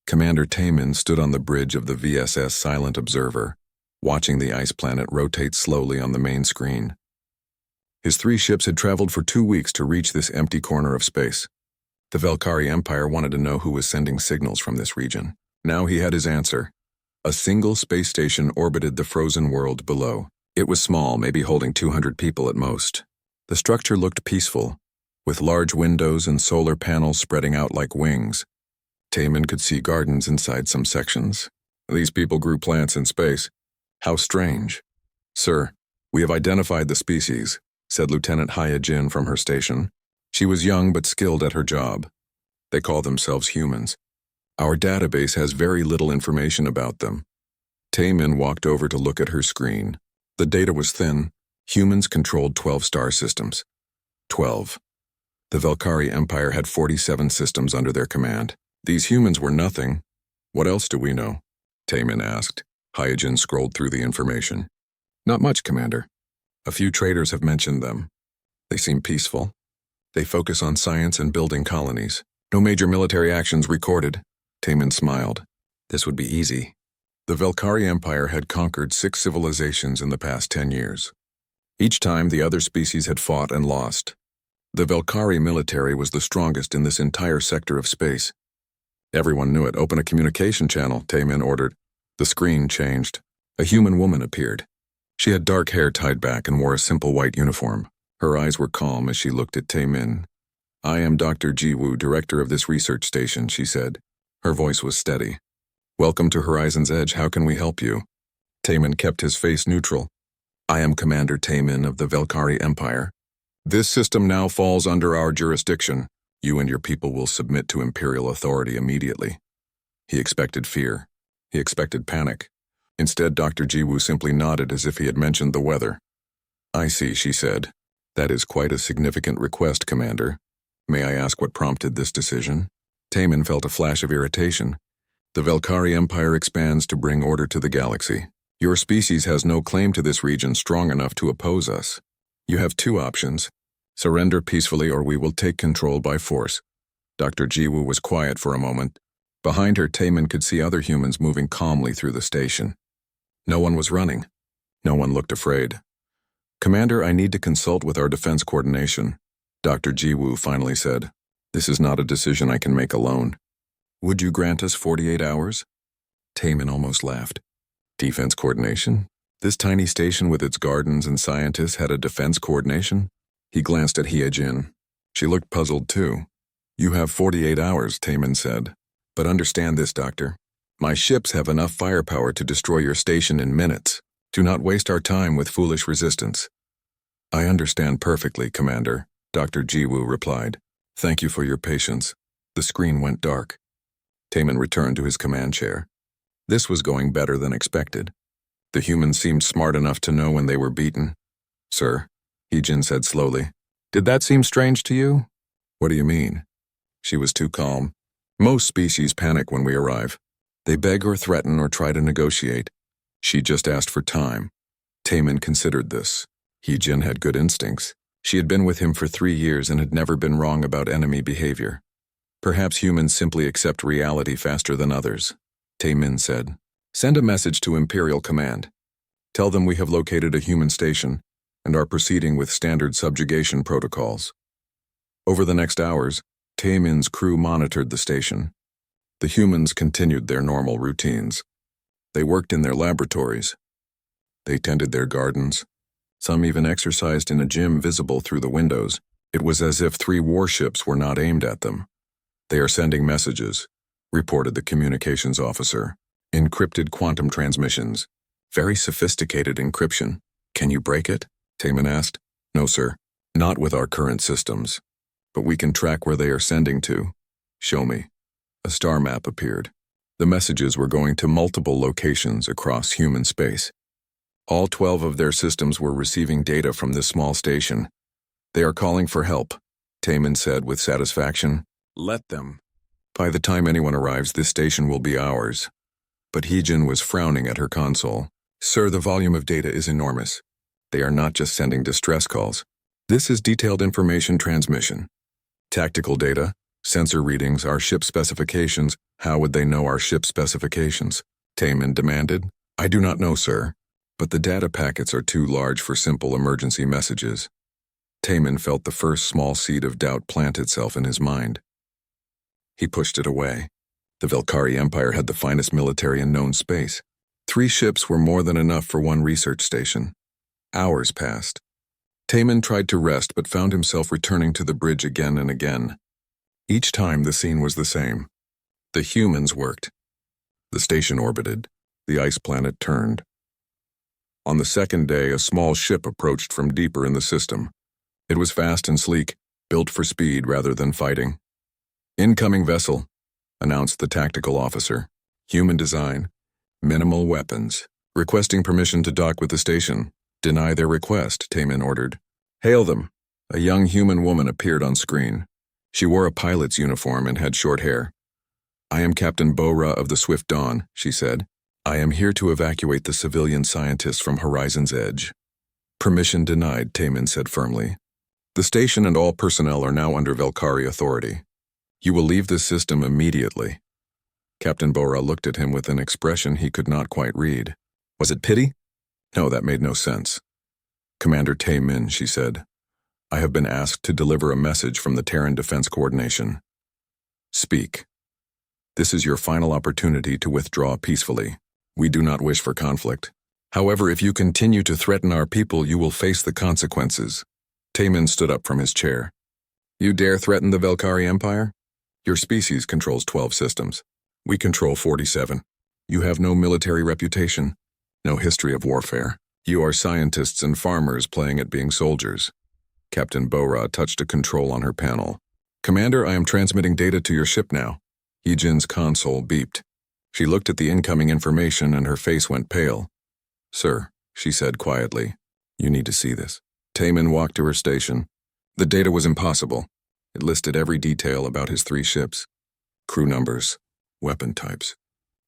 Commander Taemin stood on the bridge of the VSS Silent Observer, watching the ice planet rotate slowly on the main screen. His 3 ships had traveled for 2 weeks to reach this empty corner of space. The Velkari Empire wanted to know who was sending signals from this region. Now he had his answer. A single space station orbited the frozen world below. It was small, maybe holding 200 people at most. The structure looked peaceful, with large windows and solar panels spreading out like wings. Taemin could see gardens inside some sections. These people grew plants in space. How strange. "Sir, we have identified the species," said Lieutenant Hyojin from her station. She was young but skilled at her job. "They call themselves humans. Our database has very little information about them." Taemin walked over to look at her screen. The data was thin. Humans controlled 12 star systems. 12. The Velkari Empire had 47 systems under their command. These humans were nothing. "What else do we know?" Taemin asked. Hyojin scrolled through the information. "Not much, Commander. A few traders have mentioned them. They seem peaceful. They focus on science and building colonies. No major military actions recorded." Taemin smiled. This would be easy. The Velkari Empire had conquered 6 civilizations in the past 10 years. Each time, the other species had fought and lost. The Velkari military was the strongest in this entire sector of space. Everyone knew it. "Open a communication channel," Taemin ordered. The screen changed. A human woman appeared. She had dark hair tied back and wore a simple white uniform. Her eyes were calm as she looked at Taemin. "I am Dr. Jiwoo, director of this research station," she said. Her voice was steady. "Welcome to Horizon's Edge. How can we help you?" Taemin kept his face neutral. "I am Commander Taemin of the Velkari Empire. This system now falls under our jurisdiction. You and your people will submit to Imperial authority immediately." He expected fear. He expected panic. Instead, Dr. Jiwoo simply nodded as if he had mentioned the weather. "I see," she said. "That is quite a significant request, Commander. May I ask what prompted this decision?" Taemin felt a flash of irritation. "The Velkari Empire expands to bring order to the galaxy. Your species has no claim to this region strong enough to oppose us. You have 2 options. Surrender peacefully or we will take control by force." Dr. Jiwoo was quiet for a moment. Behind her, Taemin could see other humans moving calmly through the station. No one was running. No one looked afraid. "Commander, I need to consult with our defense coordination," Dr. Jiwoo finally said. "This is not a decision I can make alone. Would you grant us 48 hours? Taemin almost laughed. Defense coordination? This tiny station with its gardens and scientists had a defense coordination? He glanced at Hyojin. She looked puzzled too. "You have 48 hours, Taemin said. "But understand this, Doctor. My ships have enough firepower to destroy your station in minutes. Do not waste our time with foolish resistance." "I understand perfectly, Commander," Dr. Jiwoo replied. "Thank you for your patience." The screen went dark. Taemin returned to his command chair. This was going better than expected. The humans seemed smart enough to know when they were beaten. "Sir," Hyojin said slowly, "did that seem strange to you?" "What do you mean?" She was too calm. "Most species panic when we arrive. They beg or threaten or try to negotiate. She just asked for time." Taemin considered this. Hyojin had good instincts. She had been with him for 3 years and had never been wrong about enemy behavior. Perhaps humans simply accept reality faster than others. Taemin said, "Send a message to Imperial Command. Tell them we have located a human station and are proceeding with standard subjugation protocols." Over the next hours, Taemin's crew monitored the station. The humans continued their normal routines. They worked in their laboratories. They tended their gardens. Some even exercised in a gym visible through the windows. It was as if 3 warships were not aimed at them. "They are sending messages," reported the communications officer. "Encrypted quantum transmissions. Very sophisticated encryption. Can you break it?" Taemin asked. "No, sir. Not with our current systems. But we can track where they are sending to." "Show me." A star map appeared. The messages were going to multiple locations across human space. All 12 of their systems were receiving data from this small station. "They are calling for help," Taemin said with satisfaction. "Let them. By the time anyone arrives, this station will be ours." But Hyojin was frowning at her console. "Sir, the volume of data is enormous. They are not just sending distress calls. This is detailed information transmission. Tactical data, Sensor readings, our ship specifications. How would they know our ship specifications? Taman demanded. I do not know, sir. But the data packets are too large for simple emergency messages. Taman felt the first small seed of doubt plant itself in his mind. He pushed it away. The Velkari Empire had the finest military in known space. 3 ships were more than enough for one research station. Hours passed. Taman tried to rest but found himself returning to the bridge again and again. Each time the scene was the same. The humans worked. The station orbited. The ice planet turned. On the second day, a small ship approached from deeper in the system. It was fast and sleek, built for speed rather than fighting. Incoming vessel, announced the tactical officer. Human design. Minimal weapons. Requesting permission to dock with the station. Deny their request, Taman ordered. Hail them. A young human woman appeared on screen. She wore a pilot's uniform and had short hair. I am Captain Bora of the Swift Dawn, she said. I am here to evacuate the civilian scientists from Horizon's Edge. Permission denied, Taman said firmly. The station and all personnel are now under Velkari authority. You will leave this system immediately. Captain Bora looked at him with an expression he could not quite read. Was it pity? No, that made no sense. Commander Taman, she said. I have been asked to deliver a message from the Terran Defense Coordination. Speak. This is your final opportunity to withdraw peacefully. We do not wish for conflict. However, if you continue to threaten our people, you will face the consequences. Taman stood up from his chair. You dare threaten the Velkari Empire? Your species controls 12 systems. We control 47. You have no military reputation, no history of warfare. You are scientists and farmers playing at being soldiers. Captain Bora touched a control on her panel. Commander, I am transmitting data to your ship now. Yijin's console beeped. She looked at the incoming information and her face went pale. Sir, she said quietly, you need to see this. Taman walked to her station. The data was impossible. It listed every detail about his 3 ships. Crew numbers, weapon types,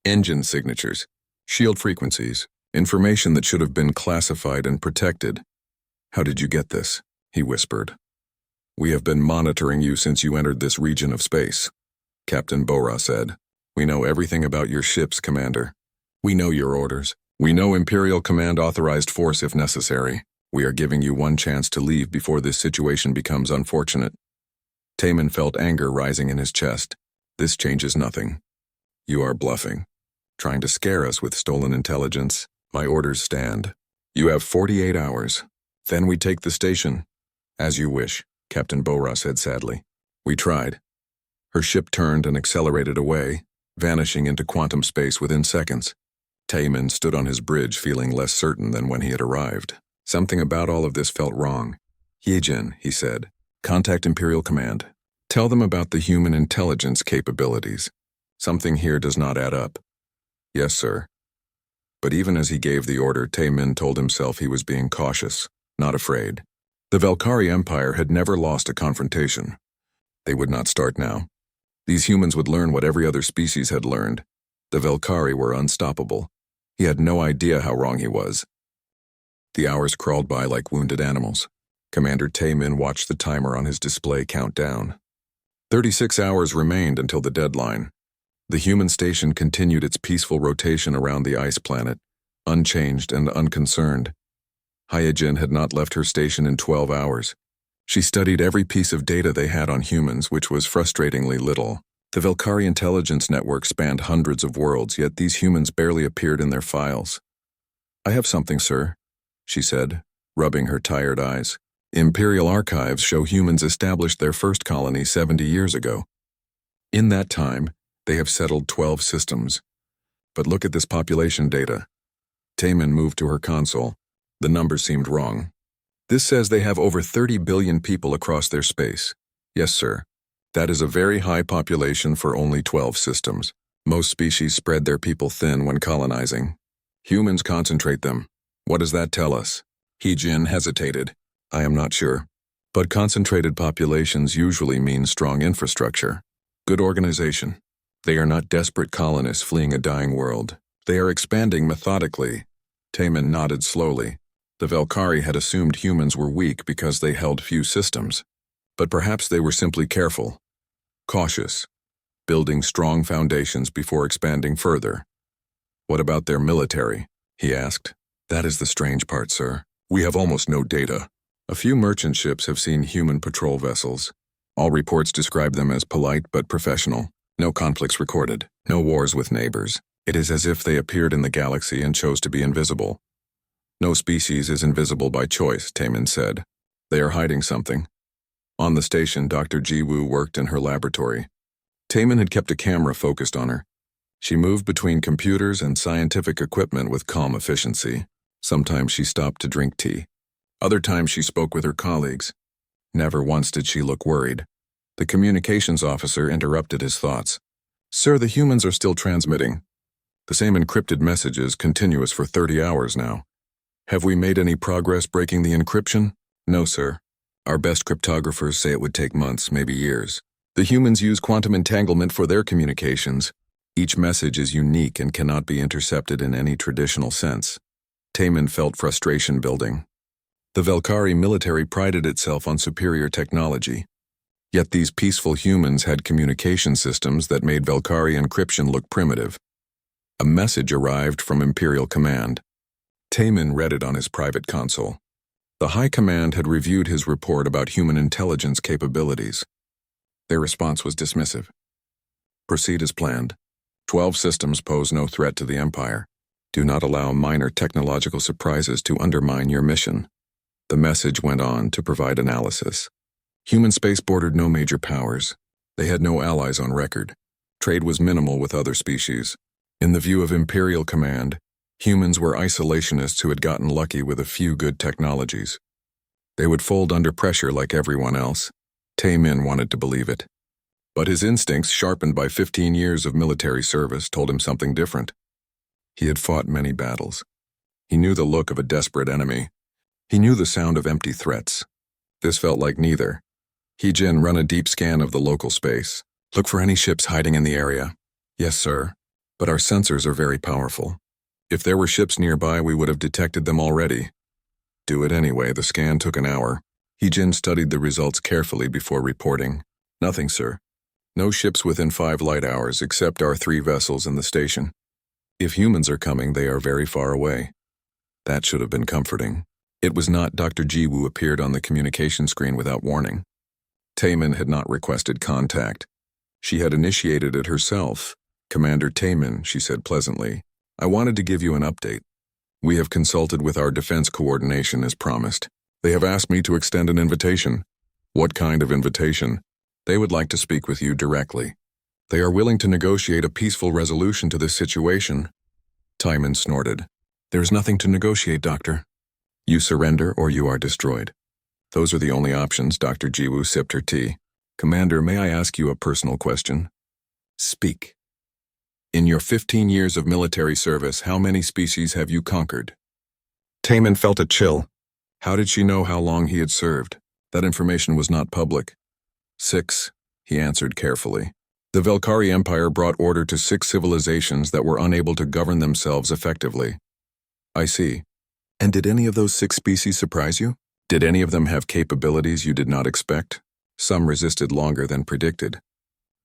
engine signatures, shield frequencies, information that should have been classified and protected. How did you get this? He whispered. We have been monitoring you since you entered this region of space, Captain Bora said. We know everything about your ships, Commander. We know your orders. We know Imperial Command authorized force if necessary. We are giving you one chance to leave before this situation becomes unfortunate. Taman felt anger rising in his chest. This changes nothing. You are bluffing, trying to scare us with stolen intelligence. My orders stand. You have 48 hours. Then we take the station. As you wish, Captain Bora said sadly. We tried. Her ship turned and accelerated away, vanishing into quantum space within seconds. Taman stood on his bridge feeling less certain than when he had arrived. Something about all of this felt wrong. Yijin, he said, contact Imperial Command. Tell them about the human intelligence capabilities. Something here does not add up. Yes, sir. But even as he gave the order, Taman told himself he was being cautious, not afraid. The Velkari Empire had never lost a confrontation. They would not start now. These humans would learn what every other species had learned. The Velkari were unstoppable. He had no idea how wrong he was. The hours crawled by like wounded animals. Commander Taman watched the timer on his display count down. 36 hours remained until the deadline. The human station continued its peaceful rotation around the ice planet, unchanged and unconcerned. Hyojin had not left her station in 12 hours. She studied every piece of data they had on humans, which was frustratingly little. The Velkari intelligence network spanned hundreds of worlds, yet these humans barely appeared in their files. I have something, sir, she said, rubbing her tired eyes. Imperial archives show humans established their first colony 70 years ago. In that time, they have settled 12 systems. But look at this population data. Taman moved to her console. The numbers seemed wrong. This says they have over 30 billion people across their space. Yes, sir. That is a very high population for only 12 systems. Most species spread their people thin when colonizing. Humans concentrate them. What does that tell us? Hyojin hesitated. I am not sure. But concentrated populations usually mean strong infrastructure. Good organization. They are not desperate colonists fleeing a dying world. They are expanding methodically. Taman nodded slowly. The Velkari had assumed humans were weak because they held few systems. But perhaps they were simply careful. Cautious, building strong foundations before expanding further. What about their military? He asked. That is the strange part, sir. We have almost no data. A few merchant ships have seen human patrol vessels. All reports describe them as polite but professional. No conflicts recorded. No wars with neighbors. It is as if they appeared in the galaxy and chose to be invisible. No species is invisible by choice, Taemin said. They are hiding something. On the station, Dr. Jiwoo worked in her laboratory. Taemin had kept a camera focused on her. She moved between computers and scientific equipment with calm efficiency. Sometimes she stopped to drink tea. Other times she spoke with her colleagues. Never once did she look worried. The communications officer interrupted his thoughts. Sir, the humans are still transmitting. The same encrypted messages, continuous for 30 hours now. Have we made any progress breaking the encryption? No, sir. Our best cryptographers say it would take months, maybe years. The humans use quantum entanglement for their communications. Each message is unique and cannot be intercepted in any traditional sense. Taemin felt frustration building. The Velkari military prided itself on superior technology. Yet these peaceful humans had communication systems that made Velkari encryption look primitive. A message arrived from Imperial Command. Taemin read it on his private console. The High Command had reviewed his report about human intelligence capabilities. Their response was dismissive. Proceed as planned. 12 systems pose no threat to the Empire. Do not allow minor technological surprises to undermine your mission. The message went on to provide analysis. Human space bordered no major powers. They had no allies on record. Trade was minimal with other species. In the view of Imperial Command, humans were isolationists who had gotten lucky with a few good technologies. They would fold under pressure like everyone else. Taemin wanted to believe it. But his instincts, sharpened by 15 years of military service, told him something different. He had fought many battles. He knew the look of a desperate enemy. He knew the sound of empty threats. This felt like neither. Heejin, run a deep scan of the local space. Look for any ships hiding in the area. Yes, sir. But our sensors are very powerful. If there were ships nearby, we would have detected them already. Do it anyway. The scan took an hour. Heejin studied the results carefully before reporting. Nothing, sir. No ships within 5 light hours except our 3 vessels in the station. If humans are coming, they are very far away. That should have been comforting. It was not. Dr. Jiwoo appeared on the communication screen without warning. Taemin had not requested contact. She had initiated it herself. Commander Taemin, she said pleasantly, I wanted to give you an update. We have consulted with our defense coordination as promised. They have asked me to extend an invitation. What kind of invitation? They would like to speak with you directly. They are willing to negotiate a peaceful resolution to this situation. Taemin snorted. There is nothing to negotiate, Doctor. You surrender or you are destroyed. Those are the only options. Dr. Jiwoo sipped her tea. Commander, may I ask you a personal question? Speak. In your 15 years of military service, how many species have you conquered? Taemin felt a chill. How did she know how long he had served? That information was not public. 6, he answered carefully. The Velkari Empire brought order to 6 civilizations that were unable to govern themselves effectively. I see. And did any of those 6 species surprise you? Did any of them have capabilities you did not expect? Some resisted longer than predicted.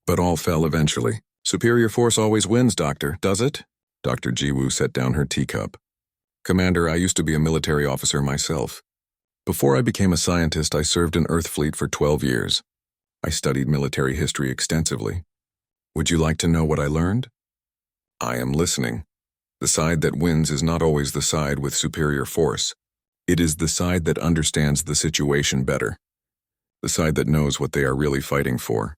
But all fell eventually. Superior force always wins, Doctor, does it? Dr. Jiwoo set down her teacup. Commander, I used to be a military officer myself. Before I became a scientist, I served in Earth Fleet for 12 years. I studied military history extensively. Would you like to know what I learned? I am listening. The side that wins is not always the side with superior force. It is the side that understands the situation better. The side that knows what they are really fighting for.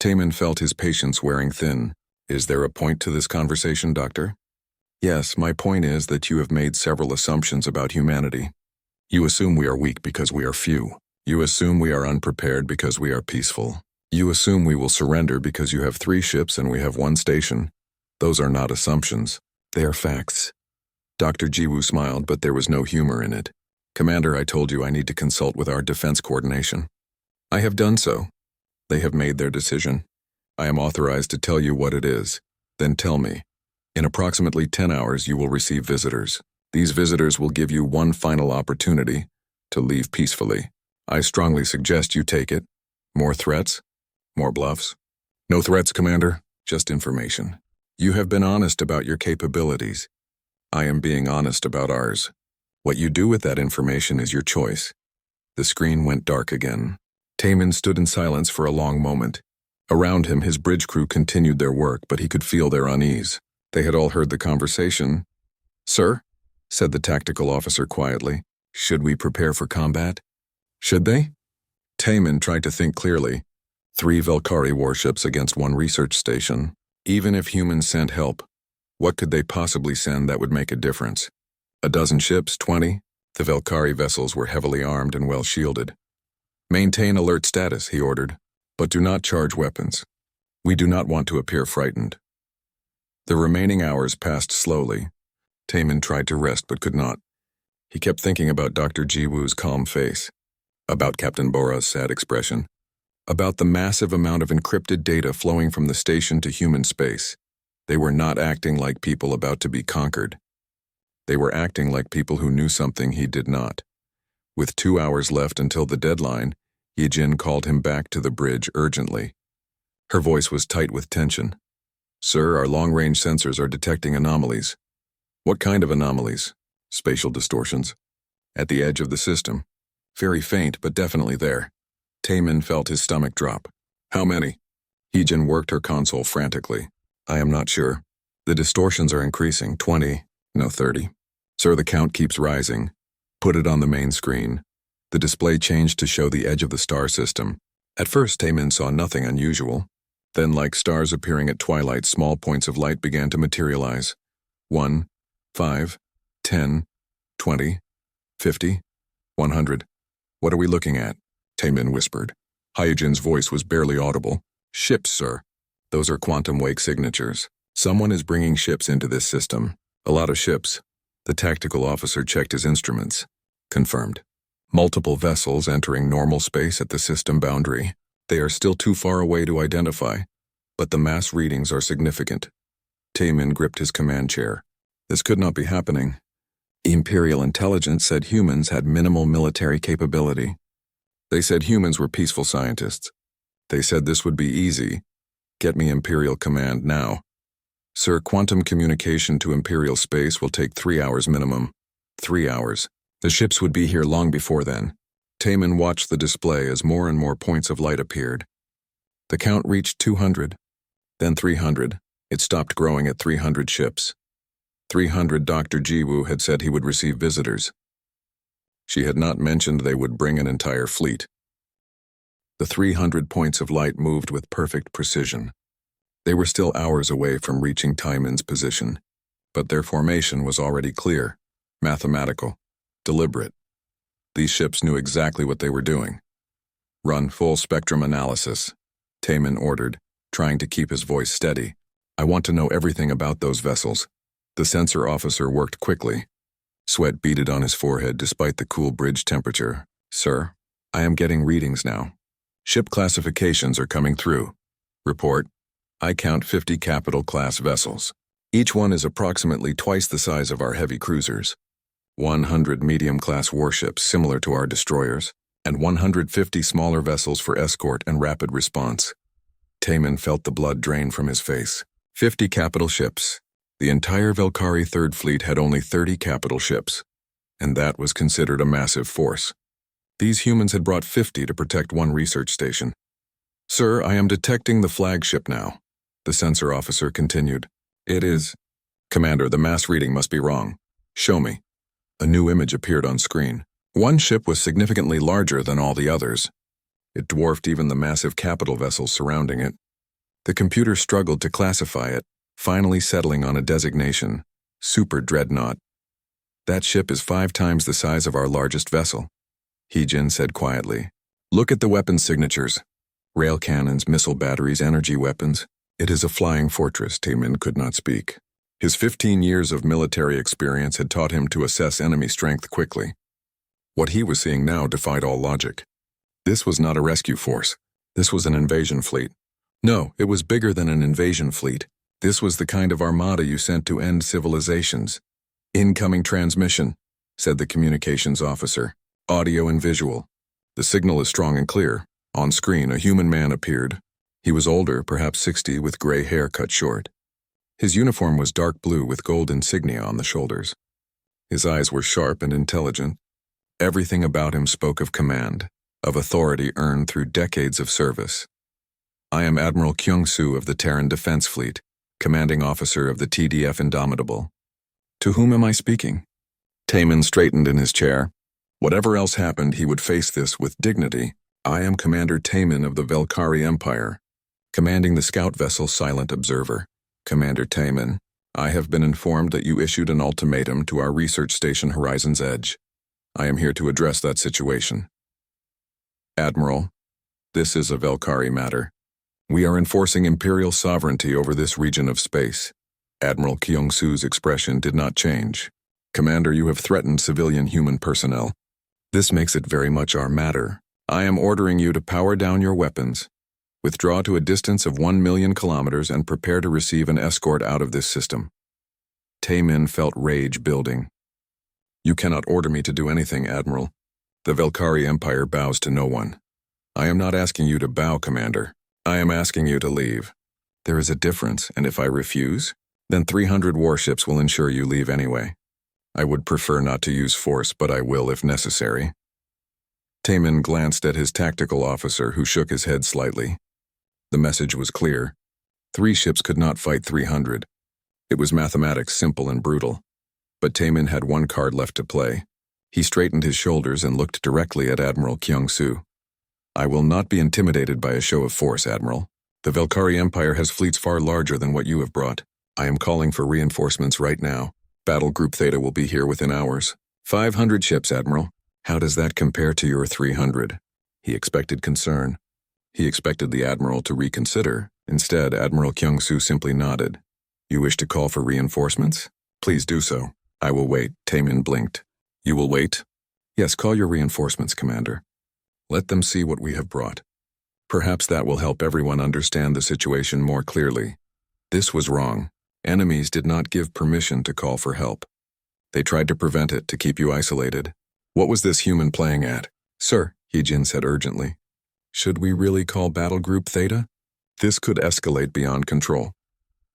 Taemin felt his patience wearing thin. Is there a point to this conversation, Doctor? Yes, my point is that you have made several assumptions about humanity. You assume we are weak because we are few. You assume we are unprepared because we are peaceful. You assume we will surrender because you have 3 ships and we have 1 station. Those are not assumptions. They are facts. Dr. Jiwoo smiled, but there was no humor in it. Commander, I told you I need to consult with our defense coordination. I have done so. They have made their decision. I am authorized to tell you what it is. Then tell me. In approximately 10 hours, you will receive visitors. These visitors will give you one final opportunity to leave peacefully. I strongly suggest you take it. More threats? More bluffs? No threats, Commander. Just information. You have been honest about your capabilities. I am being honest about ours. What you do with that information is your choice. The screen went dark again. Taman stood in silence for a long moment. Around him, his bridge crew continued their work, but he could feel their unease. They had all heard the conversation. "Sir," said the tactical officer quietly, "should we prepare for combat?" "Should they?" Taman tried to think clearly. 3 Velkari warships against 1 research station. Even if humans sent help, what could they possibly send that would make a difference? A dozen ships, 20? The Velkari vessels were heavily armed and well shielded. "Maintain alert status," he ordered, "but do not charge weapons. We do not want to appear frightened." The remaining hours passed slowly. Taman tried to rest but could not. He kept thinking about Dr. Jiwoo's calm face, about Captain Bora's sad expression, about the massive amount of encrypted data flowing from the station to human space. They were not acting like people about to be conquered. They were acting like people who knew something he did not. With 2 hours left until the deadline, Yijin called him back to the bridge urgently. Her voice was tight with tension. "Sir, our long-range sensors are detecting anomalies." "What kind of anomalies?" "Spatial distortions. At the edge of the system. Very faint, but definitely there." Taman felt his stomach drop. "How many?" Yijin worked her console frantically. "I am not sure. The distortions are increasing, 20, no 30. Sir, the count keeps rising." "Put it on the main screen." The display changed to show the edge of the star system. At first, Taman saw nothing unusual. Then, like stars appearing at twilight, small points of light began to materialize. 1, 5, 10, 20, 50, 100. "What are we looking at?" Taman whispered. Hyujin's voice was barely audible. "Ships, sir. Those are quantum wake signatures. Someone is bringing ships into this system. A lot of ships." The tactical officer checked his instruments. Confirmed. Multiple vessels entering normal space at the system boundary. They are still too far away to identify, but the mass readings are significant. Taman gripped his command chair. This could not be happening. Imperial intelligence said humans had minimal military capability. They said humans were peaceful scientists. They said this would be easy. Get me Imperial command now. "Sir, quantum communication to Imperial space will take 3 hours minimum." 3 hours. The ships would be here long before then. Taman watched the display as more and more points of light appeared. The count reached 200, then 300. It stopped growing at 300 ships. 300. Dr. Jiwoo had said he would receive visitors. She had not mentioned they would bring an entire fleet. The 300 points of light moved with perfect precision. They were still hours away from reaching Taman's position, but their formation was already clear, mathematical, deliberate. These ships knew exactly what they were doing. "Run full spectrum analysis," Taman ordered, trying to keep his voice steady. "I want to know everything about those vessels." The sensor officer worked quickly. Sweat beaded on his forehead despite the cool bridge temperature. "Sir, I am getting readings now. Ship classifications are coming through. Report. I count 50 capital-class vessels. Each one is approximately twice the size of our heavy cruisers. 100 medium-class warships similar to our destroyers, and 150 smaller vessels for escort and rapid response." Taman felt the blood drain from his face. 50 capital ships. The entire Velkari Third Fleet had only 30 capital ships, and that was considered a massive force. These humans had brought 50 to protect 1 research station. "Sir, I am detecting the flagship now," the sensor officer continued. "It is." "Commander, the mass reading must be wrong. Show me." A new image appeared on screen. One ship was significantly larger than all the others. It dwarfed even the massive capital vessels surrounding it. The computer struggled to classify it, finally settling on a designation: Super Dreadnought. "That ship is 5 times the size of our largest vessel," Heejin said quietly. "Look at the weapon signatures. Rail cannons, missile batteries, energy weapons. It is a flying fortress." Taman could not speak. His 15 years of military experience had taught him to assess enemy strength quickly. What he was seeing now defied all logic. This was not a rescue force. This was an invasion fleet. No, it was bigger than an invasion fleet. This was the kind of armada you sent to end civilizations. "Incoming transmission," said the communications officer. "Audio and visual. The signal is strong and clear." On screen, a human man appeared. He was older, perhaps 60, with gray hair cut short. His uniform was dark blue with gold insignia on the shoulders. His eyes were sharp and intelligent. Everything about him spoke of command, of authority earned through decades of service. I am Admiral Kyung-soo of the Terran Defense Fleet, commanding officer of the TDF Indomitable. To whom am I speaking? Taman straightened in his chair. Whatever else happened, he would face this with dignity. I am Commander Taman of the Velkari Empire, commanding the scout vessel Silent Observer. Commander Taman, I have been informed that you issued an ultimatum to our research station Horizon's Edge. I am here to address that situation. Admiral, this is a Velkari matter. We are enforcing Imperial sovereignty over this region of space. Admiral Kyung-soo's expression did not change. Commander, you have threatened civilian human personnel. This makes it very much our matter. I am ordering you to power down your weapons, withdraw to a distance of 1 million kilometers, and prepare to receive an escort out of this system. Taemin felt rage building. You cannot order me to do anything, Admiral. The Velkari Empire bows to no one. I am not asking you to bow, Commander. I am asking you to leave. There is a difference, and if I refuse, then 300 warships will ensure you leave anyway. I would prefer not to use force, but I will if necessary. Taemin glanced at his tactical officer, who shook his head slightly. The message was clear. 3 ships could not fight 300. It was mathematics, simple and brutal. But Taemin had one card left to play. He straightened his shoulders and looked directly at Admiral Kyung-soo. I will not be intimidated by a show of force, Admiral. The Velkari Empire has fleets far larger than what you have brought. I am calling for reinforcements right now. Battle Group Theta will be here within hours. 500 ships, Admiral. How does that compare to your 300? He expected concern. He expected the Admiral to reconsider. Instead, Admiral Kyung-soo simply nodded. You wish to call for reinforcements? Please do so. I will wait. Taemin blinked. You will wait? Yes, call your reinforcements, Commander. Let them see what we have brought. Perhaps that will help everyone understand the situation more clearly. This was wrong. Enemies did not give permission to call for help. They tried to prevent it, to keep you isolated. What was this human playing at? Sir, Heejin said urgently. Should we really call Battle Group Theta? This could escalate beyond control.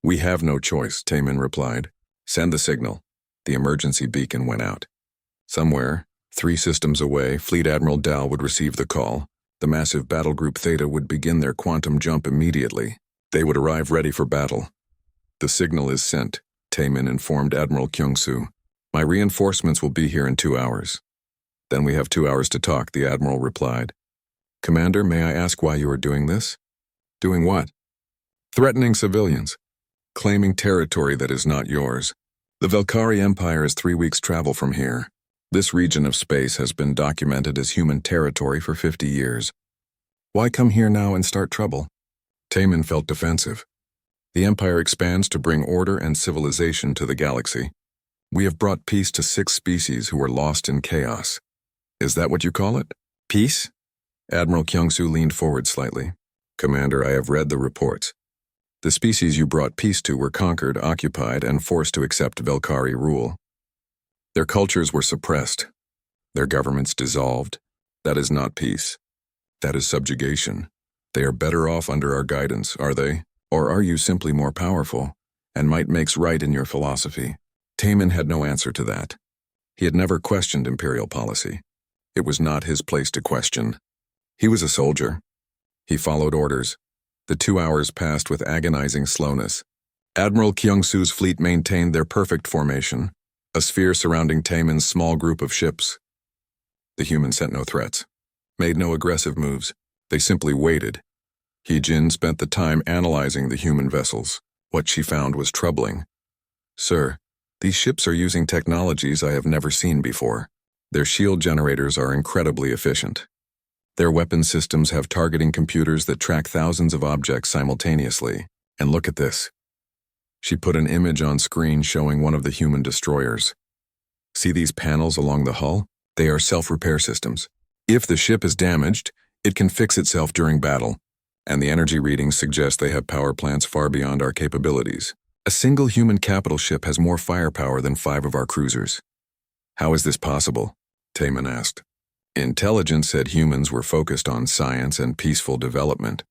We have no choice, Taemin replied. Send the signal. The emergency beacon went out. Somewhere, 3 systems away, Fleet Admiral Dal would receive the call. The massive Battle Group Theta would begin their quantum jump immediately. They would arrive ready for battle. The signal is sent, Taemin informed Admiral Kyung-soo. My reinforcements will be here in 2 hours. Then we have 2 hours to talk, the Admiral replied. Commander, may I ask why you are doing this? Doing what? Threatening civilians. Claiming territory that is not yours. The Velkari Empire is 3 weeks' travel from here. This region of space has been documented as human territory for 50 years. Why come here now and start trouble? Taemin felt defensive. The Empire expands to bring order and civilization to the galaxy. We have brought peace to 6 species who were lost in chaos. Is that what you call it? Peace? Admiral Kyung-soo leaned forward slightly. Commander, I have read the reports. The species you brought peace to were conquered, occupied, and forced to accept Velkari rule. Their cultures were suppressed. Their governments dissolved. That is not peace. That is subjugation. They are better off under our guidance, are they? Or are you simply more powerful, and might makes right in your philosophy? Taemin had no answer to that. He had never questioned imperial policy. It was not his place to question. He was a soldier. He followed orders. The 2 hours passed with agonizing slowness. Admiral Kyung-soo's fleet maintained their perfect formation, a sphere surrounding Taemin's small group of ships. The humans sent no threats, made no aggressive moves. They simply waited. Heejin spent the time analyzing the human vessels. What she found was troubling. Sir, these ships are using technologies I have never seen before. Their shield generators are incredibly efficient. Their weapon systems have targeting computers that track thousands of objects simultaneously. And look at this. She put an image on screen showing one of the human destroyers. See these panels along the hull? They are self-repair systems. If the ship is damaged, it can fix itself during battle. And the energy readings suggest they have power plants far beyond our capabilities. A single human capital ship has more firepower than 5 of our cruisers. How is this possible? Taemin asked. Intelligence said humans were focused on science and peaceful development.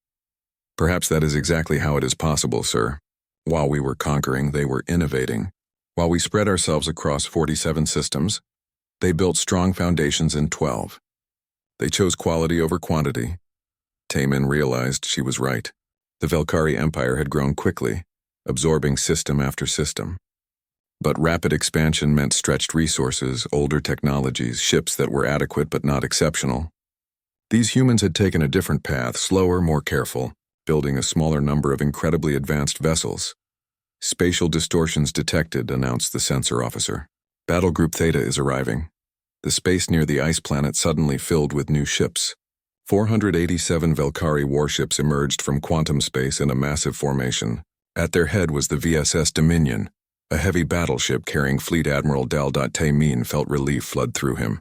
Perhaps that is exactly how it is possible, sir. While we were conquering, they were innovating. While we spread ourselves across 47 systems, they built strong foundations in 12. They chose quality over quantity. Taemin realized she was right. The Velkari Empire had grown quickly, absorbing system after system. But rapid expansion meant stretched resources, older technologies, ships that were adequate but not exceptional. These humans had taken a different path, slower, more careful, building a smaller number of incredibly advanced vessels. Spatial distortions detected, announced the sensor officer. Battle Group Theta is arriving. The space near the ice planet suddenly filled with new ships. 487 Velkari warships emerged from quantum space in a massive formation. At their head was the VSS Dominion. A heavy battleship carrying Fleet Admiral Dal. Taemin felt relief flood through him.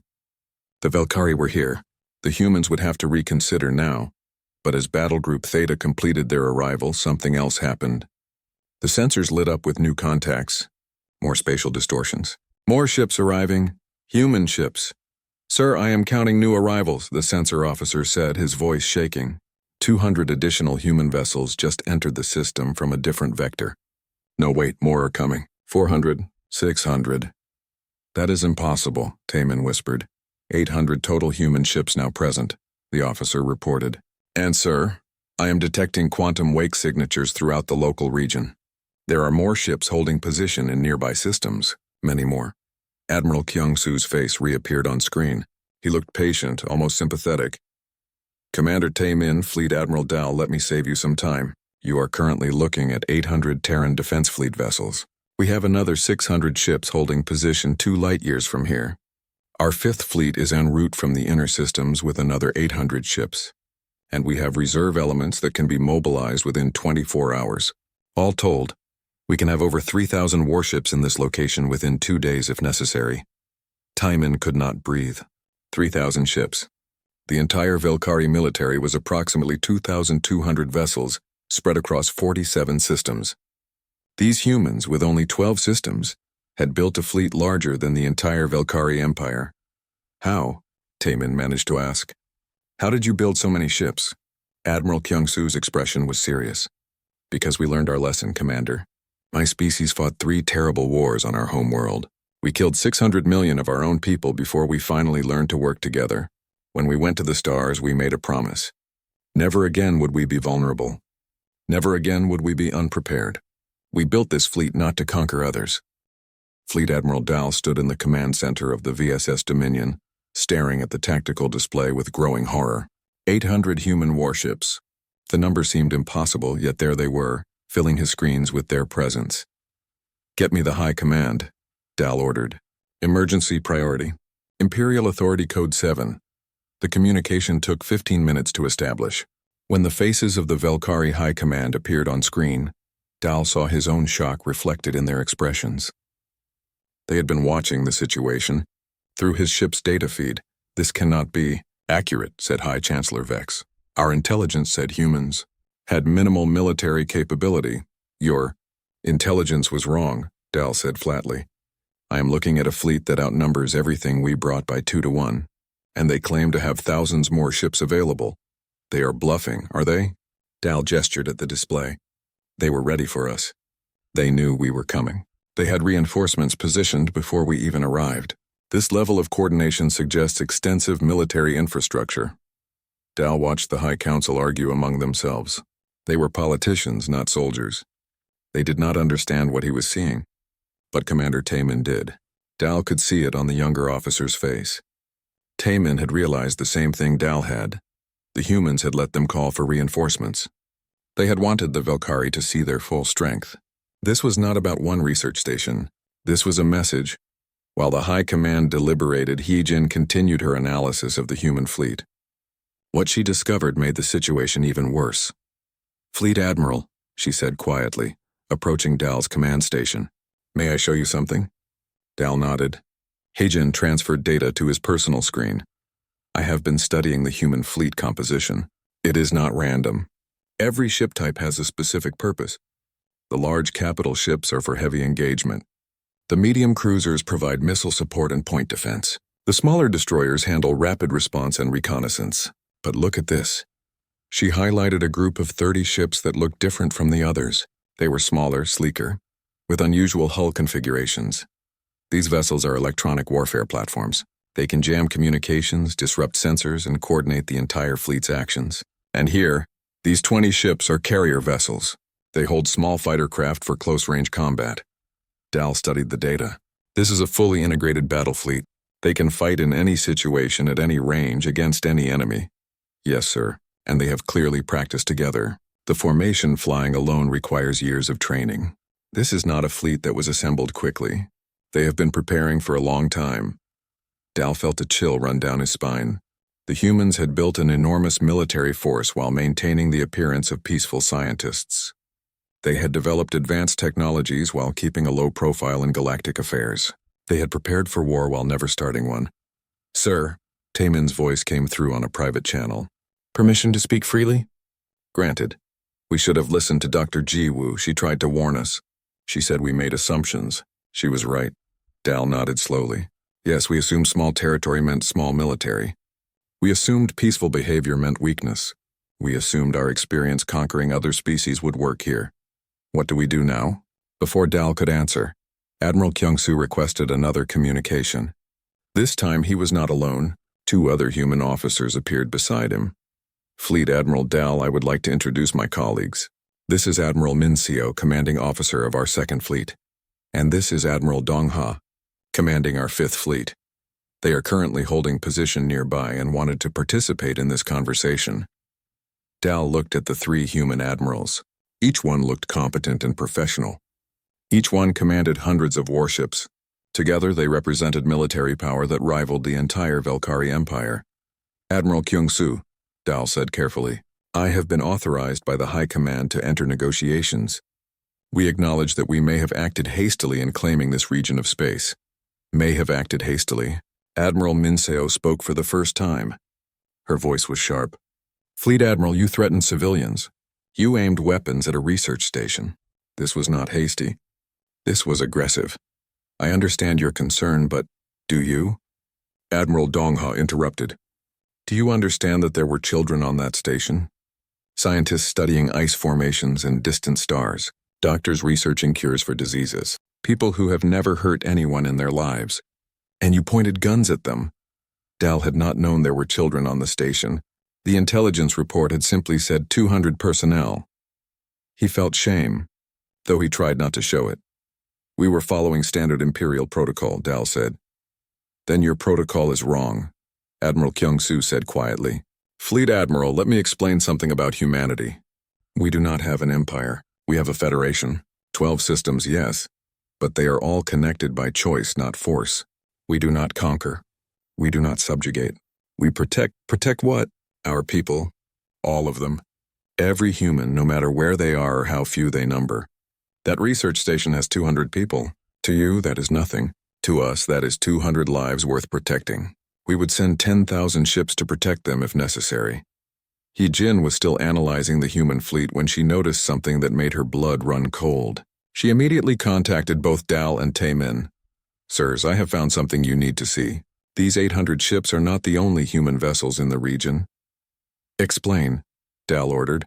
The Velkari were here. The humans would have to reconsider now. But as Battle Group Theta completed their arrival, something else happened. The sensors lit up with new contacts. More spatial distortions. More ships arriving. Human ships. Sir, I am counting new arrivals, the sensor officer said, his voice shaking. 200 additional human vessels just entered the system from a different vector. No, wait, more are coming. 400, 600. That is impossible, Taemin whispered. 800 total human ships now present, the officer reported. And sir, I am detecting quantum wake signatures throughout the local region. There are more ships holding position in nearby systems, many more. Admiral Kyung-soo's face reappeared on screen. He looked patient, almost sympathetic. Commander Taemin, Fleet Admiral Dal, let me save you some time. You are currently looking at 800 Terran Defense Fleet vessels. We have another 600 ships holding position 2 light-years from here. Our 5th fleet is en route from the inner systems with another 800 ships. And we have reserve elements that can be mobilized within 24 hours. All told, we can have over 3,000 warships in this location within 2 days if necessary. Taemin could not breathe. 3,000 ships. The entire Velkari military was approximately 2,200 vessels spread across 47 systems. These humans, with only 12 systems, had built a fleet larger than the entire Velkari Empire. How? Taemin managed to ask. How did you build so many ships? Admiral Kyung-soo's expression was serious. Because we learned our lesson, Commander. My species fought 3 terrible wars on our home world. We killed 600 million of our own people before we finally learned to work together. When we went to the stars, we made a promise. Never again would we be vulnerable. Never again would we be unprepared. We built this fleet not to conquer others. Fleet Admiral Dal stood in the command center of the VSS Dominion, staring at the tactical display with growing horror. 800 human warships. The number seemed impossible, yet there they were, filling his screens with their presence. Get me the High Command, Dal ordered. Emergency priority. Imperial Authority Code 7. The communication took 15 minutes to establish. When the faces of the Velkari High Command appeared on screen, Dal saw his own shock reflected in their expressions. They had been watching the situation through his ship's data feed. This cannot be accurate, said High Chancellor Vex. Our intelligence said humans had minimal military capability. Your intelligence was wrong, Dal said flatly. I am looking at a fleet that outnumbers everything we brought by 2 to 1, and they claim to have thousands more ships available. They are bluffing, are they? Dal gestured at the display. They were ready for us. They knew we were coming. They had reinforcements positioned before we even arrived. This level of coordination suggests extensive military infrastructure. Dal watched the High Council argue among themselves. They were politicians, not soldiers. They did not understand what he was seeing. But Commander Taemin did. Dal could see it on the younger officer's face. Taemin had realized the same thing Dal had. The humans had let them call for reinforcements. They had wanted the Velkari to see their full strength. This was not about one research station. This was a message. While the High Command deliberated, Heejin continued her analysis of the human fleet. What she discovered made the situation even worse. Fleet Admiral, she said quietly, approaching Dal's command station. May I show you something? Dal nodded. Heejin transferred data to his personal screen. I have been studying the human fleet composition. It is not random. Every ship type has a specific purpose. The large capital ships are for heavy engagement. The medium cruisers provide missile support and point defense. The smaller destroyers handle rapid response and reconnaissance. But look at this. She highlighted a group of 30 ships that looked different from the others. They were smaller, sleeker, with unusual hull configurations. These vessels are electronic warfare platforms. They can jam communications, disrupt sensors, and coordinate the entire fleet's actions. And here, these 20 ships are carrier vessels. They hold small fighter craft for close-range combat. Dal studied the data. This is a fully integrated battle fleet. They can fight in any situation at any range against any enemy. Yes, sir, and they have clearly practiced together. The formation flying alone requires years of training. This is not a fleet that was assembled quickly. They have been preparing for a long time. Dal felt a chill run down his spine. The humans had built an enormous military force while maintaining the appearance of peaceful scientists. They had developed advanced technologies while keeping a low profile in galactic affairs. They had prepared for war while never starting one. Sir, Taemin's voice came through on a private channel. Permission to speak freely? Granted. We should have listened to Dr. Ji-woo. She tried to warn us. She said we made assumptions. She was right. Dal nodded slowly. Yes, we assumed small territory meant small military. We assumed peaceful behavior meant weakness. We assumed our experience conquering other species would work here. What do we do now? Before Dal could answer, Admiral Kyung-soo requested another communication. This time he was not alone. 2 other human officers appeared beside him. Fleet Admiral Dal, I would like to introduce my colleagues. This is Admiral Min Seo, commanding officer of our 2nd Fleet. And this is Admiral Dong Ha, commanding our 5th Fleet. They are currently holding position nearby and wanted to participate in this conversation. Dal looked at the 3 human admirals. Each one looked competent and professional. Each one commanded hundreds of warships. Together they represented military power that rivaled the entire Velkari Empire. Admiral Kyung-soo, Dal said carefully, I have been authorized by the High Command to enter negotiations. We acknowledge that we may have acted hastily in claiming this region of space. May have acted hastily. Admiral Min Seo spoke for the first time. Her voice was sharp. Fleet Admiral, you threatened civilians. You aimed weapons at a research station. This was not hasty. This was aggressive. I understand your concern, but do you? Admiral Dong-ha interrupted. Do you understand that there were children on that station? Scientists studying ice formations and distant stars. Doctors researching cures for diseases. People who have never hurt anyone in their lives. And you pointed guns at them. Dal had not known there were children on the station. The intelligence report had simply said 200 personnel. He felt shame, though he tried not to show it. We were following standard Imperial protocol, Dal said. Then your protocol is wrong, Admiral Kyung-soo said quietly. Fleet Admiral, let me explain something about humanity. We do not have an empire. We have a federation. 12 systems, yes, but they are all connected by choice, not force. We do not conquer. We do not subjugate. We protect. Protect what? Our people. All of them. Every human, no matter where they are or how few they number. That research station has 200 people. To you, that is nothing. To us, that is 200 lives worth protecting. We would send 10,000 ships to protect them if necessary. Hee-jin was still analyzing the human fleet when she noticed something that made her blood run cold. She immediately contacted both Dal and Taemin. Sirs, I have found something you need to see. These 800 ships are not the only human vessels in the region. Explain, Dal ordered.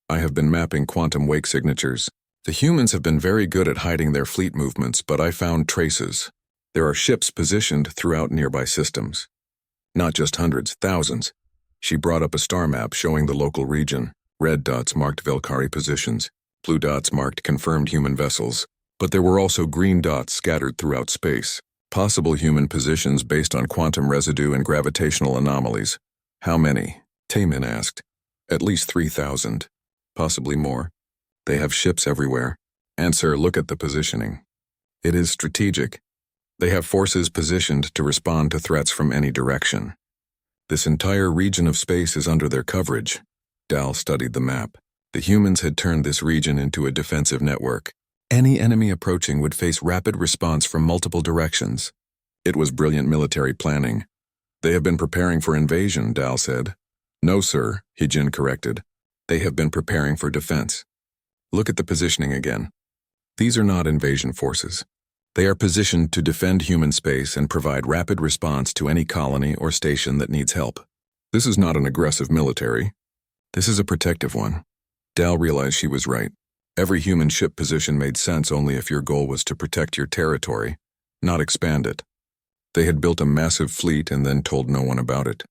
I have been mapping quantum wake signatures. The humans have been very good at hiding their fleet movements, but I found traces. There are ships positioned throughout nearby systems. Not just hundreds, thousands. She brought up a star map showing the local region. Red dots marked Velkari positions. Blue dots marked confirmed human vessels. But there were also green dots scattered throughout space. Possible human positions based on quantum residue and gravitational anomalies. How many? Taemin asked. At least 3,000. Possibly more. They have ships everywhere. And sir, look at the positioning. It is strategic. They have forces positioned to respond to threats from any direction. This entire region of space is under their coverage. Dal studied the map. The humans had turned this region into a defensive network. Any enemy approaching would face rapid response from multiple directions. It was brilliant military planning. They have been preparing for invasion, Dal said. No, sir, Hee-jin corrected. They have been preparing for defense. Look at the positioning again. These are not invasion forces. They are positioned to defend human space and provide rapid response to any colony or station that needs help. This is not an aggressive military. This is a protective one. Dal realized she was right. Every human ship position made sense only if your goal was to protect your territory, not expand it. They had built a massive fleet and then told no one about it.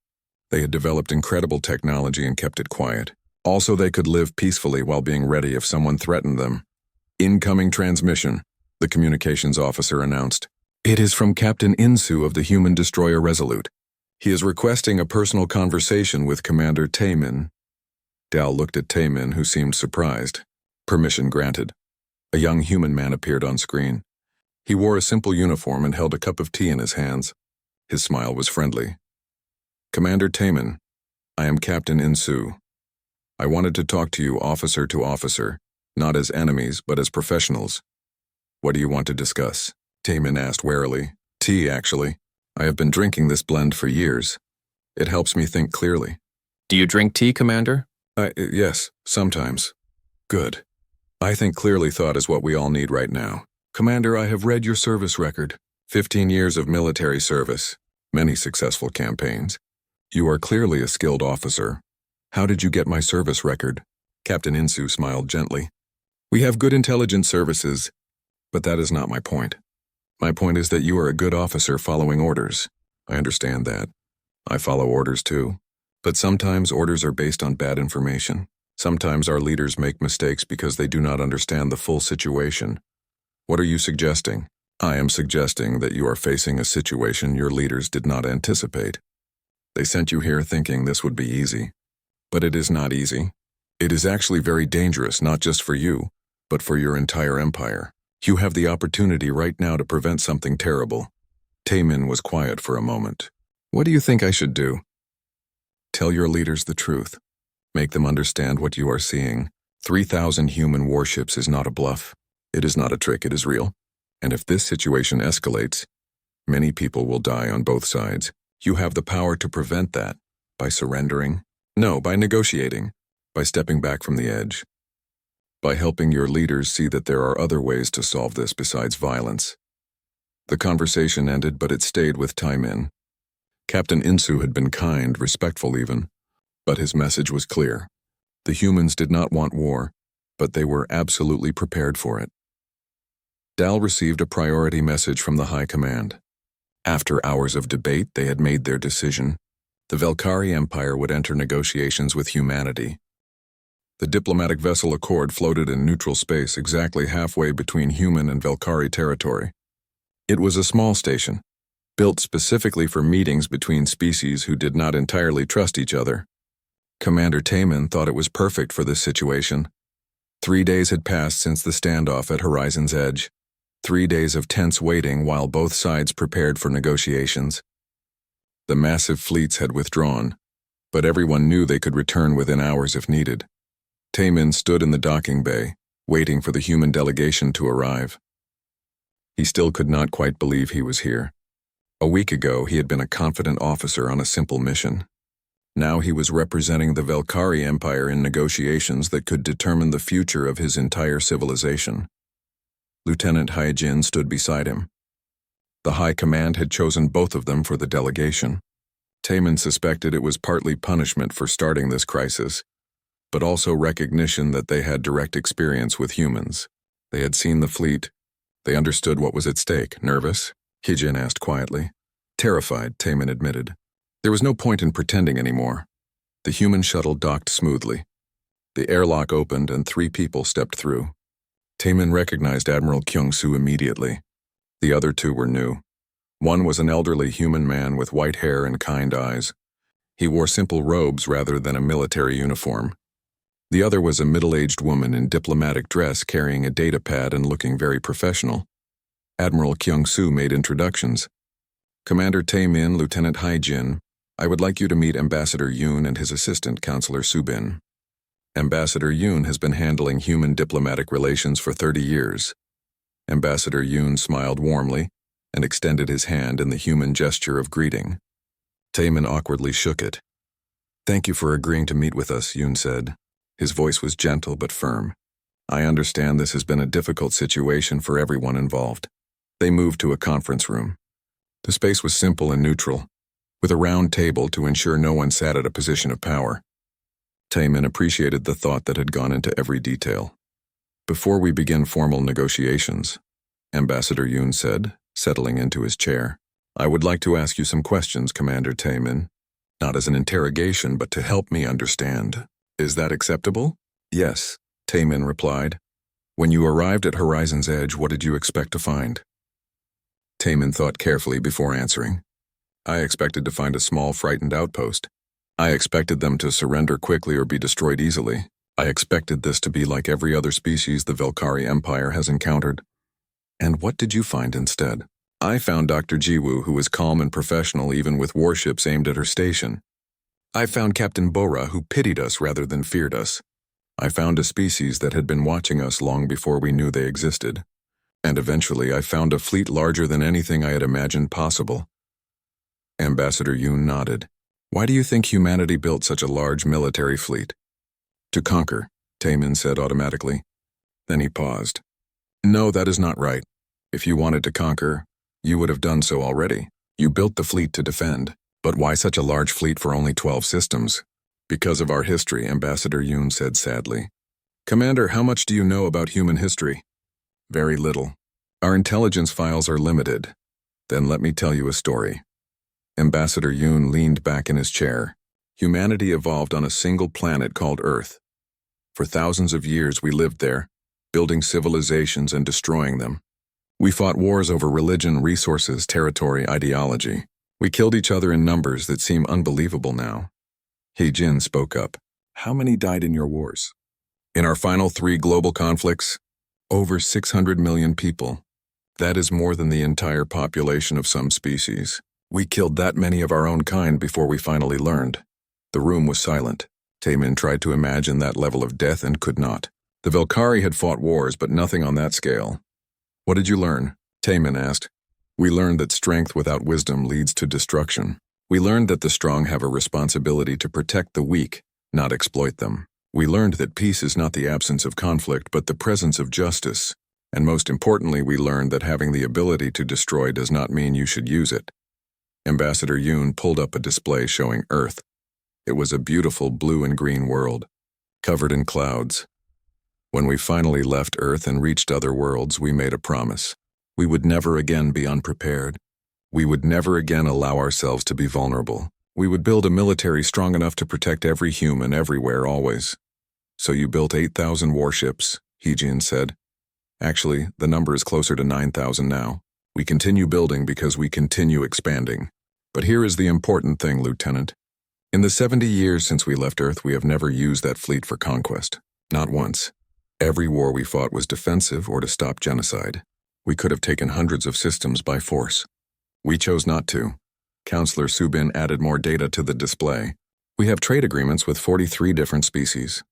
They had developed incredible technology and kept it quiet. Also, they could live peacefully while being ready if someone threatened them. Incoming transmission, the communications officer announced. It is from Captain Insu of the human destroyer Resolute. He is requesting a personal conversation with Commander Taemin. Dal looked at Taemin, who seemed surprised. Permission granted. A young human man appeared on screen. He wore a simple uniform and held a cup of tea in his hands. His smile was friendly. Commander Taemin, I am Captain Insu. I wanted to talk to you officer to officer, not as enemies, but as professionals. What do you want to discuss? Taemin asked warily. Tea, actually. I have been drinking this blend for years. It helps me think clearly. Do you drink tea, Commander? Yes, sometimes. Good. I think clearly thought is what we all need right now. Commander, I have read your service record. 15 years of military service. Many successful campaigns. You are clearly a skilled officer. How did you get my service record? Captain Insu smiled gently. We have good intelligence services, but that is not my point. My point is that you are a good officer following orders. I understand that. I follow orders too. But sometimes orders are based on bad information. Sometimes our leaders make mistakes because they do not understand the full situation. What are you suggesting? I am suggesting that you are facing a situation your leaders did not anticipate. They sent you here thinking this would be easy. But it is not easy. It is actually very dangerous, not just for you, but for your entire empire. You have the opportunity right now to prevent something terrible. Taemin was quiet for a moment. What do you think I should do? Tell your leaders the truth. Make them understand what you are seeing. 3,000 human warships is not a bluff. It is not a trick, it is real. And if this situation escalates, many people will die on both sides. You have the power to prevent that by surrendering. No, by negotiating, by stepping back from the edge. By helping your leaders see that there are other ways to solve this besides violence. The conversation ended, but it stayed with Taemin. Captain Insu had been kind, respectful even, but his message was clear. The humans did not want war, but they were absolutely prepared for it. Dal received a priority message from the High Command. After hours of debate, they had made their decision. The Velkari Empire would enter negotiations with humanity. The diplomatic vessel Accord floated in neutral space exactly halfway between human and Velkari territory. It was a small station, built specifically for meetings between species who did not entirely trust each other. Commander Taemin thought it was perfect for this situation. 3 days had passed since the standoff at Horizon's Edge. 3 days of tense waiting while both sides prepared for negotiations. The massive fleets had withdrawn, but everyone knew they could return within hours if needed. Taemin stood in the docking bay, waiting for the human delegation to arrive. He still could not quite believe he was here. A week ago, he had been a confident officer on a simple mission. Now he was representing the Velkari Empire in negotiations that could determine the future of his entire civilization. Lieutenant Haijin stood beside him. The High Command had chosen both of them for the delegation. Taemin suspected it was partly punishment for starting this crisis, but also recognition that they had direct experience with humans. They had seen the fleet. They understood what was at stake. Nervous? Haijin asked quietly. Terrified, Taemin admitted. There was no point in pretending anymore. The human shuttle docked smoothly. The airlock opened and 3 people stepped through. Taemin recognized Admiral Kyung-soo immediately. The other 2 were new. One was an elderly human man with white hair and kind eyes. He wore simple robes rather than a military uniform. The other was a middle-aged woman in diplomatic dress carrying a data pad and looking very professional. Admiral Kyung-soo made introductions. Commander Taemin, Lieutenant Haijin, I would like you to meet Ambassador Yoon and his assistant, Counselor Subin. Ambassador Yoon has been handling human diplomatic relations for 30 years. Ambassador Yoon smiled warmly and extended his hand in the human gesture of greeting. Taemin awkwardly shook it. Thank you for agreeing to meet with us, Yoon said. His voice was gentle but firm. I understand this has been a difficult situation for everyone involved. They moved to a conference room. The space was simple and neutral, with a round table to ensure no one sat at a position of power. Taemin appreciated the thought that had gone into every detail. Before we begin formal negotiations, Ambassador Yoon said, settling into his chair, I would like to ask you some questions, Commander Taemin. Not as an interrogation, but to help me understand. Is that acceptable? Yes, Taemin replied. When you arrived at Horizon's Edge, what did you expect to find? Taemin thought carefully before answering. I expected to find a small, frightened outpost. I expected them to surrender quickly or be destroyed easily. I expected this to be like every other species the Velkari Empire has encountered. And what did you find instead? I found Dr. Jiwoo, who was calm and professional even with warships aimed at her station. I found Captain Bora, who pitied us rather than feared us. I found a species that had been watching us long before we knew they existed. And eventually I found a fleet larger than anything I had imagined possible. Ambassador Yoon nodded. Why do you think humanity built such a large military fleet? To conquer, Taemin said automatically. Then he paused. No, that is not right. If you wanted to conquer, you would have done so already. You built the fleet to defend. But why such a large fleet for only 12 systems? Because of our history, Ambassador Yoon said sadly. Commander, how much do you know about human history? Very little. Our intelligence files are limited. Then let me tell you a story. Ambassador Yoon leaned back in his chair. Humanity evolved on a single planet called Earth. For thousands of years we lived there, building civilizations and destroying them. We fought wars over religion, resources, territory, ideology. We killed each other in numbers that seem unbelievable now. Hee-jin spoke up. How many died in your wars? In our final 3 global conflicts, over 600 million people. That is more than the entire population of some species. We killed that many of our own kind before we finally learned. The room was silent. Taemin tried to imagine that level of death and could not. The Velkari had fought wars, but nothing on that scale. What did you learn? Taemin asked. We learned that strength without wisdom leads to destruction. We learned that the strong have a responsibility to protect the weak, not exploit them. We learned that peace is not the absence of conflict, but the presence of justice. And most importantly, we learned that having the ability to destroy does not mean you should use it. Ambassador Yoon pulled up a display showing Earth. It was a beautiful blue and green world, covered in clouds. When we finally left Earth and reached other worlds, we made a promise. We would never again be unprepared. We would never again allow ourselves to be vulnerable. We would build a military strong enough to protect every human everywhere always. So you built 8,000 warships, Hee-jin said. Actually, the number is closer to 9,000 now. We continue building because we continue expanding. But here is the important thing, Lieutenant. In the 70 years since we left Earth, we have never used that fleet for conquest. Not once. Every war we fought was defensive or to stop genocide. We could have taken hundreds of systems by force. We chose not to. Counselor Subin added more data to the display. We have trade agreements with 43 different species.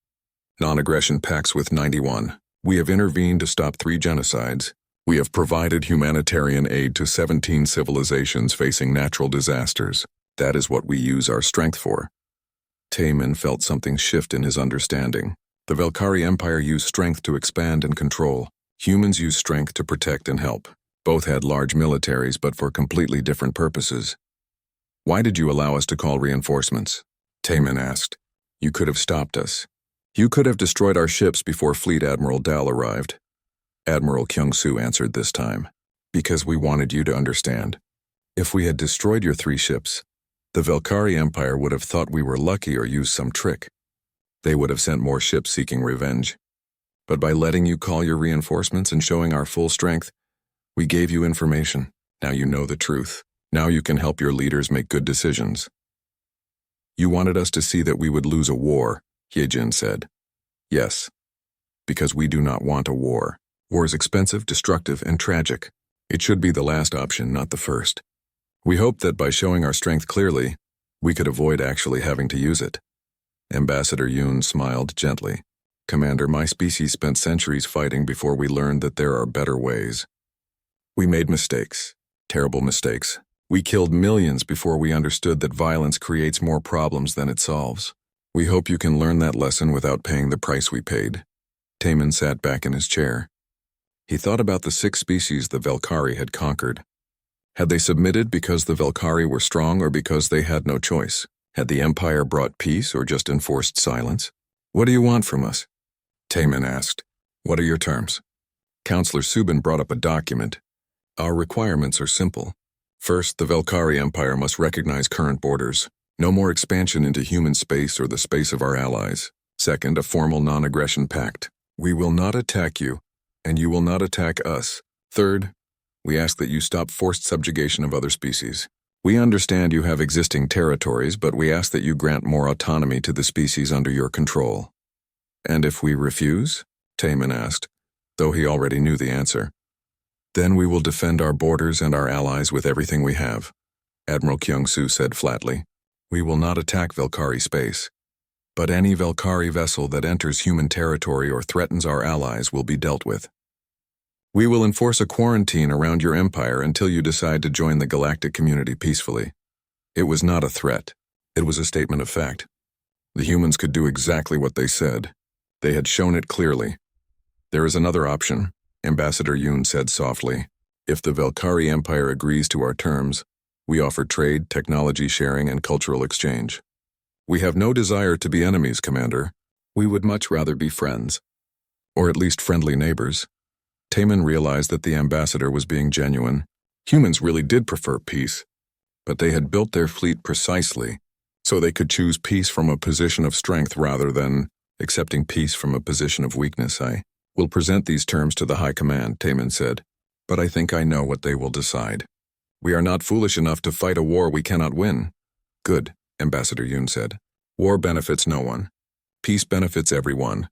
Non-aggression pacts with 91. We have intervened to stop 3 genocides. We have provided humanitarian aid to 17 civilizations facing natural disasters. That is what we use our strength for. Taemin felt something shift in his understanding. The Velkari Empire used strength to expand and control. Humans use strength to protect and help. Both had large militaries, but for completely different purposes. Why did you allow us to call reinforcements? Taemin asked. You could have stopped us. You could have destroyed our ships before Fleet Admiral Dal arrived. Admiral Kyung-soo answered this time. Because we wanted you to understand. If we had destroyed your 3 ships, the Velkari Empire would have thought we were lucky or used some trick. They would have sent more ships seeking revenge. But by letting you call your reinforcements and showing our full strength, we gave you information. Now you know the truth. Now you can help your leaders make good decisions. You wanted us to see that we would lose a war, Hye-jin said. Yes. Because we do not want a war. War is expensive, destructive, and tragic. It should be the last option, not the first. We hoped that by showing our strength clearly, we could avoid actually having to use it. Ambassador Yoon smiled gently. Commander, my species spent centuries fighting before we learned that there are better ways. We made mistakes, terrible mistakes. We killed millions before we understood that violence creates more problems than it solves. We hope you can learn that lesson without paying the price we paid. Taemin sat back in his chair. He thought about the 6 species the Velkari had conquered. Had they submitted because the Velkari were strong or because they had no choice? Had the Empire brought peace or just enforced silence? What do you want from us? Taman asked. What are your terms? Counselor Subin brought up a document. Our requirements are simple. First, the Velkari Empire must recognize current borders. No more expansion into human space or the space of our allies. Second, a formal non-aggression pact. We will not attack you, and you will not attack us. Third, we ask that you stop forced subjugation of other species. We understand you have existing territories, but we ask that you grant more autonomy to the species under your control. And if we refuse? Taman asked, though he already knew the answer. Then we will defend our borders and our allies with everything we have, Admiral Kyung-Soo said flatly. We will not attack Velkari space. But any Velkari vessel that enters human territory or threatens our allies will be dealt with. We will enforce a quarantine around your empire until you decide to join the galactic community peacefully. It was not a threat. It was a statement of fact. The humans could do exactly what they said. They had shown it clearly. There is another option, Ambassador Yoon said softly. If the Velkari Empire agrees to our terms, we offer trade, technology sharing, and cultural exchange. We have no desire to be enemies, Commander. We would much rather be friends. Or at least friendly neighbors. Taman realized that the ambassador was being genuine. Humans really did prefer peace. But they had built their fleet precisely so they could choose peace from a position of strength rather than accepting peace from a position of weakness. I will present these terms to the High Command, Taman said, but I think I know what they will decide. We are not foolish enough to fight a war we cannot win. Good, Ambassador Yoon said. War benefits no one. Peace benefits everyone.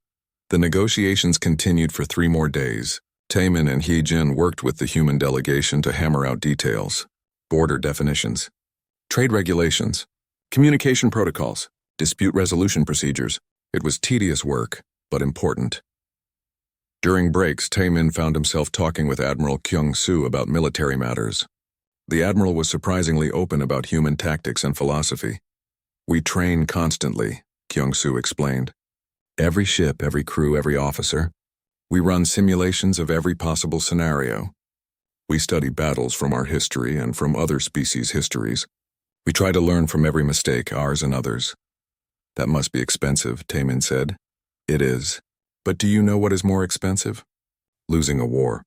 The negotiations continued for 3 more days. Taman and Hee-jin worked with the human delegation to hammer out details, border definitions, trade regulations, communication protocols, dispute resolution procedures. It was tedious work, but important. During breaks, Taman found himself talking with Admiral Kyung-Soo about military matters. The Admiral was surprisingly open about human tactics and philosophy. We train constantly, Kyung-Soo explained. Every ship, every crew, every officer. We run simulations of every possible scenario. We study battles from our history and from other species' histories. We try to learn from every mistake, ours and others. That must be expensive, Taman said. It is. But do you know what is more expensive? Losing a war.